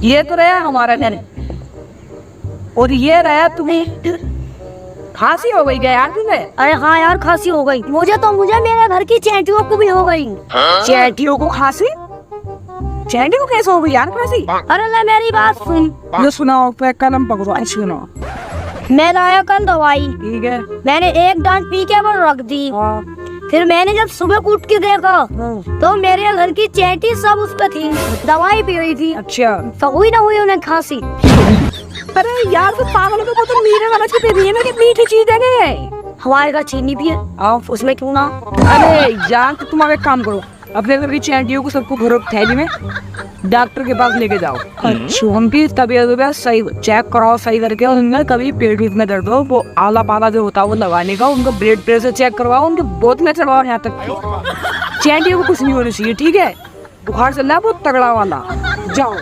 ये तो रहा हमारा घर, और ये रहा तुम्हें खांसी हो गई क्या यार तुम्हें? अरे हाँ यार, खांसी हो गई मुझे मेरे घर की चैंटियों को भी हो गई। चैंटियों को खांसी? चैंटी को कैसे हो गई यार खांसी? अरे ले मेरी बात सुन। ये सुनाओ, पे कलम पकड़ो, ऐसे सुनाओ। मैं लाया कल दवाई, ठीक है। मैंने एक डांट पी के वो रख दी। फिर मैंने जब सुबह उठ के देखा तो मेरे घर की चैंटी सब उस पे थी, दवाई पी रही थी। अच्छा, तो हुई ना हुई उन्हें खांसी। अरे यार तो पागल को तो मीठे वाला चीज दे ना कि मीठी चीज देंगे। हमारे घर चीनी भी है, आओ उसमें क्यों ना। अरे यार तो तुम एक काम करो, अपने घर की चैंटियों को सबको भरो थैली में, डॉक्टर के पास लेके जाओ। अच्छा, उनकी तबीयत सही चेक कराओ, सही करके उनका कभी पेट में दर्द हो वो आला पाला जो होता है वो लगाने का, उनका ब्लड प्रेशर चेक करवाओ, उनके बोतलें चढ़वाओ यहाँ तक। चैंटियों को कुछ नहीं होना चाहिए, ठीक है? बुखार चल रहा है बहुत तगड़ा वाला, जाओ।